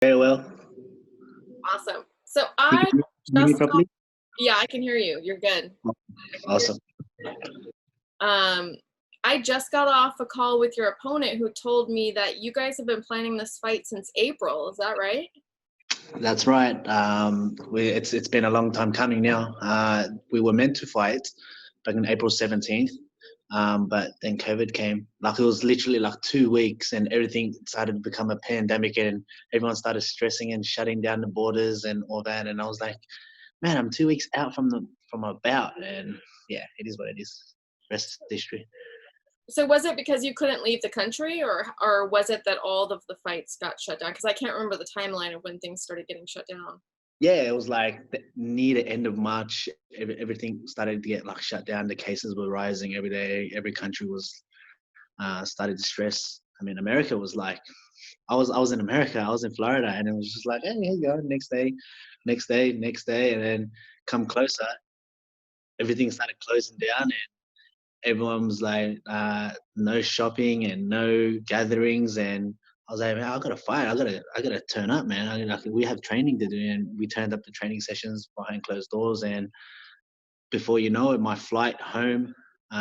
Very well. Awesome. So You I can hear me just got, properly? yeah, I can hear you. You're good. I can hear Awesome. you. I just got off a call with your opponent who told me that you guys have been planning this fight since April. Is that right? That's right. It's been a long time coming now. We were meant to fight back on April 17th, but then COVID came. Like it was literally like 2 weeks, and everything started to become a pandemic, and everyone started stressing and shutting down the borders and all that. And I was like, man, I'm 2 weeks out from a bout, and yeah, it is what it is. Rest is history. So was it because you couldn't leave the country, or was it that all of the fights got shut down? Because I can't remember the timeline of when things started getting shut down. Yeah, it was like near the end of March, everything started to get like shut down. The cases were rising every day. Every country was started to stress. I mean, America was like, I was in America, I was in Florida, and it was just like, hey, here you go, next day, next day, next day, and then come closer, everything started closing down, and everyone was like, no shopping and no gatherings, and I was like, man, I gotta fight. I gotta turn up, man. We have training to do, and we turned up to training sessions behind closed doors. And before you know it, my flight home,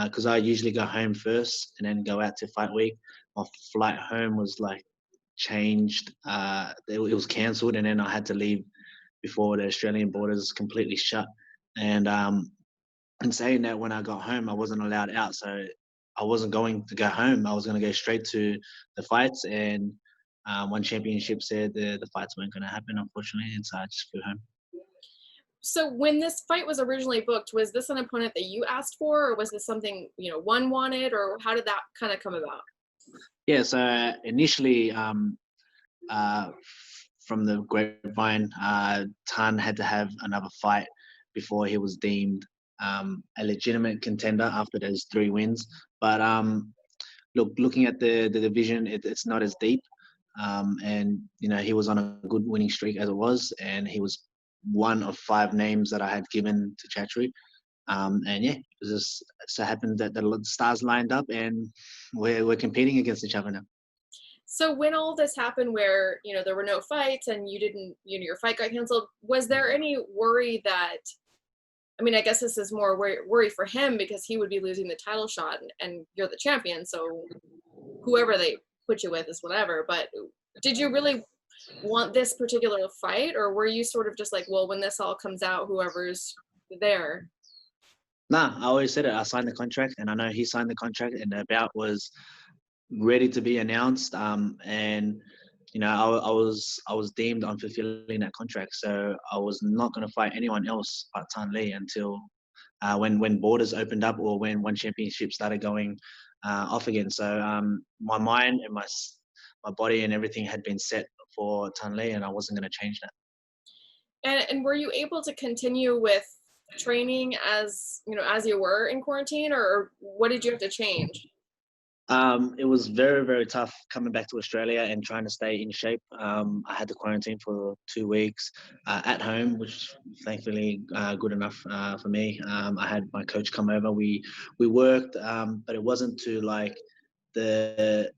because I usually go home first and then go out to fight week. My flight home was like changed. It was cancelled, and then I had to leave before the Australian borders completely shut. And saying that, when I got home, I wasn't allowed out, so I wasn't going to go home. I was going to go straight to the fights, and one championship said the fights weren't going to happen, unfortunately, and so I just flew home. So when this fight was originally booked, was this an opponent that you asked for, or was this something, one wanted, or how did that kind of come about? Yeah, so initially, uh, from the grapevine, Tan had to have another fight before he was deemed a legitimate contender after those 3 wins. But looking at the division, it's not as deep. And he was on a good winning streak as it was, and he was one of 5 names that I had given to Chatri. And yeah, it just so happened that the stars lined up, and we're competing against each other now. So when all this happened, where there were no fights and you didn't, your fight got canceled, was there any worry that? I mean, I guess this is more worry for him because he would be losing the title shot, and you're the champion, so whoever they put you with is whatever. But did you really want this particular fight, or were you sort of just like, well, when this all comes out, whoever's there? Nah, I always said it. I signed the contract, and I know he signed the contract, and the bout was ready to be announced. And I was deemed unfulfilling that contract, so I was not going to fight anyone else but Tan Lee until when borders opened up, or when one championship started going off again. So my mind and my body and everything had been set for Tan Lee, and I wasn't going to change that. And were you able to continue with training as as you were in quarantine, or what did you have to change? It was very, very tough coming back to Australia and trying to stay in shape. I had to quarantine for 2 weeks at home, which thankfully good enough for me. I had my coach come over. We worked, but it wasn't to like the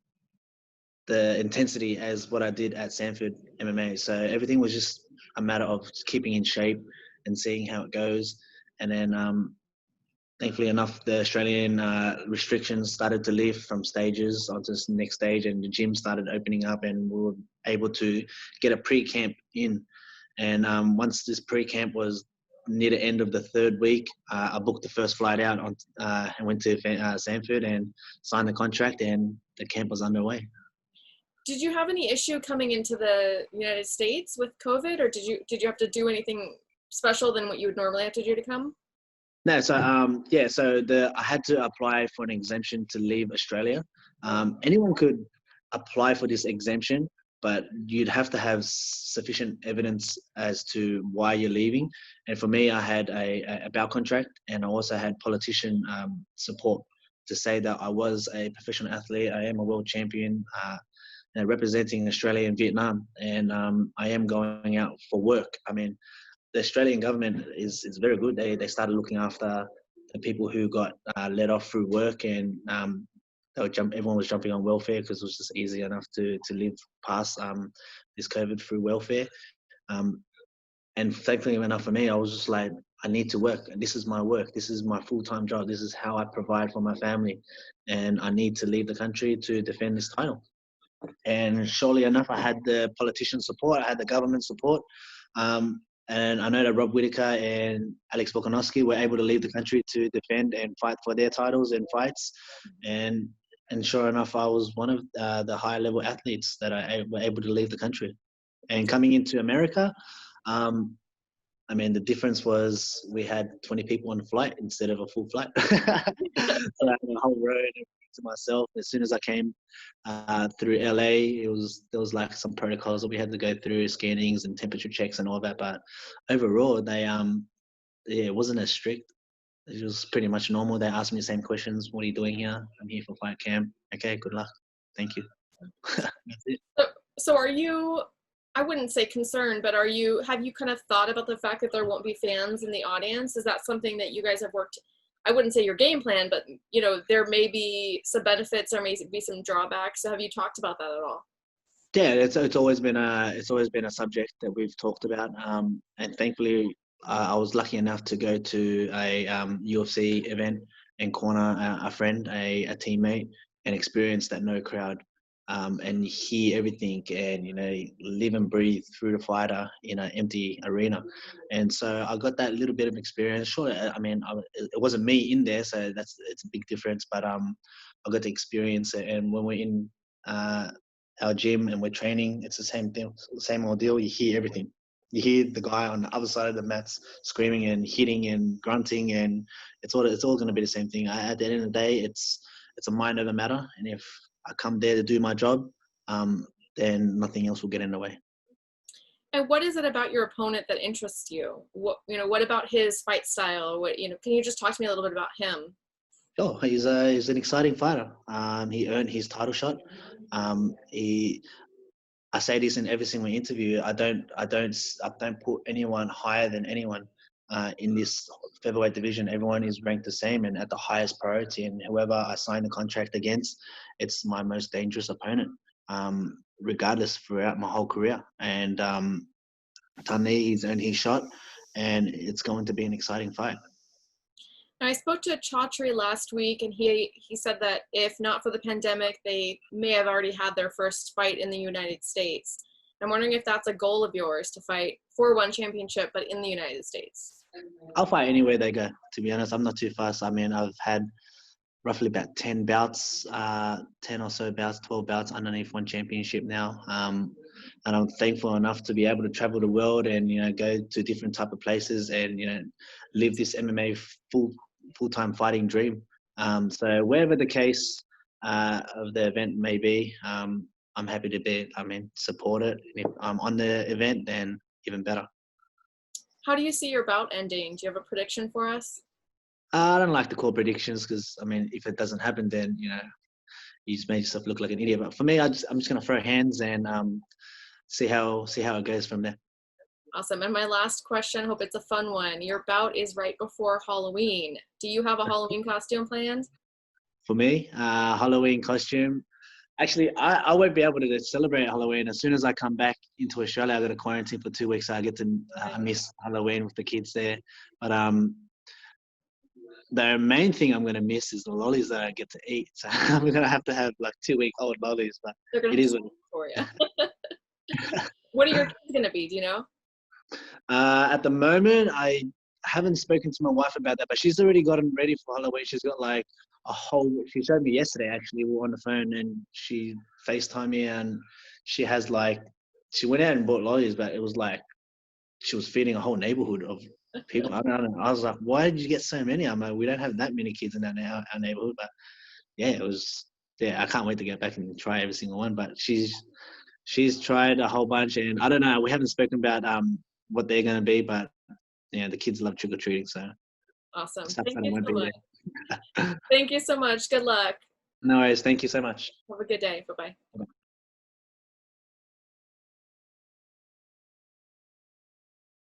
the intensity as what I did at Sanford MMA. So everything was just a matter of keeping in shape and seeing how it goes. And then thankfully enough, the Australian restrictions started to lift from stages onto the next stage, and the gym started opening up, and we were able to get a pre-camp in. And once this pre-camp was near the end of the 3rd week, I booked the first flight out and went to Sanford and signed the contract, and the camp was underway. Did you have any issue coming into the United States with COVID, or did you have to do anything special than what you would normally have to do to come? No, so yeah, so I had to apply for an exemption to leave Australia. Anyone could apply for this exemption, but you'd have to have sufficient evidence as to why you're leaving. And for me, I had a bout contract, and I also had politician support to say that I was a professional athlete. I am a world champion, representing Australia and Vietnam, and I am going out for work. I mean, the Australian government is very good. They started looking after the people who got let off through work, and everyone was jumping on welfare because it was just easy enough to live past this COVID through welfare. Um, and thankfully enough for me, I was just like, I need to work. This is my work. This is my full-time job. This is how I provide for my family. And I need to leave the country to defend this title. And surely enough, I had the politician support. I had the government support. And I know that Rob Whittaker and Alex Volkanovski were able to leave the country to defend and fight for their titles and fights. And sure enough, I was one of the higher level athletes that were able to leave the country. And coming into America, I mean, the difference was we had 20 people on the flight instead of a full flight. So I had a whole road to myself. As soon as I came through LA, there was like some protocols that we had to go through, scannings and temperature checks and all that. But overall, it wasn't as strict. It was pretty much normal. They asked me the same questions. What are you doing here? I'm here for fight camp. Okay, good luck. Thank you. That's it. So are you, I wouldn't say concerned, but have you kind of thought about the fact that there won't be fans in the audience? Is that something that you guys have worked, I wouldn't say your game plan, but there may be some benefits, there may be some drawbacks. So have you talked about that at all? Yeah, it's always been a subject that we've talked about, and thankfully I was lucky enough to go to a UFC event and corner a friend, a teammate, and experience that no crowd, and hear everything, and live and breathe through the fighter in an empty arena. And so I got that little bit of experience. Sure, I mean it wasn't me in there, so it's a big difference, but I got to experience it. And when we're in our gym and we're training, it's the same thing, same ordeal. You hear everything. You hear the guy on the other side of the mats screaming and hitting and grunting, and it's all going to be the same thing. At the end of the day, it's a mind over matter, and if I come there to do my job, then nothing else will get in the way. And what is it about your opponent that interests you? What about his fight style? Can you just talk to me a little bit about him? Sure, he's an exciting fighter. He earned his title shot. I say this in every single interview. I don't put anyone higher than anyone in this featherweight division. Everyone is ranked the same and at the highest priority. And whoever I sign the contract against, it's my most dangerous opponent, regardless throughout my whole career. And Tane, he's earned his shot, and it's going to be an exciting fight. I spoke to Chaudhry last week, and he said that if not for the pandemic, they may have already had their first fight in the United States. I'm wondering if that's a goal of yours, to fight for one championship, but in the United States. I'll fight anywhere they go, to be honest. I'm not too fast. I mean, I've had roughly about 10 bouts, 10 or so bouts, 12 bouts underneath one championship now. And I'm thankful enough to be able to travel the world and, go to different type of places and, live this MMA full-time fighting dream. So wherever the case of the event may be, I'm happy to support it. And if I'm on the event, then even better. How do you see your bout ending? Do you have a prediction for us? I don't like to call predictions because, if it doesn't happen, then, you just made yourself look like an idiot. But for me, I'm just going to throw hands and see how it goes from there. Awesome. And my last question, hope it's a fun one. Your bout is right before Halloween. Do you have a Halloween costume planned? For me, Halloween costume. Actually, I won't be able to celebrate Halloween. As soon as I come back into Australia, I got to quarantine for 2 weeks, so I get to miss Halloween with the kids there. But the main thing I'm going to miss is the lollies that I get to eat. So I'm going to have like 2-week-old lollies, but it is what for you. What are your kids going to be? Do you know? At the moment, I haven't spoken to my wife about that, but she's already gotten ready for Halloween. She's got like she showed me yesterday, actually. We were on the phone and she FaceTimed me, and she went out and bought lollies, but it was like she was feeding a whole neighborhood of people. I don't know. I was like, why did you get so many? I'm like, we don't have that many kids in our neighborhood, but yeah, I can't wait to get back and try every single one. But she's tried a whole bunch, and I don't know. We haven't spoken about what they're going to be, but yeah, the kids love trick or treating, so awesome. Thank you so much. Thank you so much. Good luck. No worries. Thank you so much. Have a good day. Bye-bye.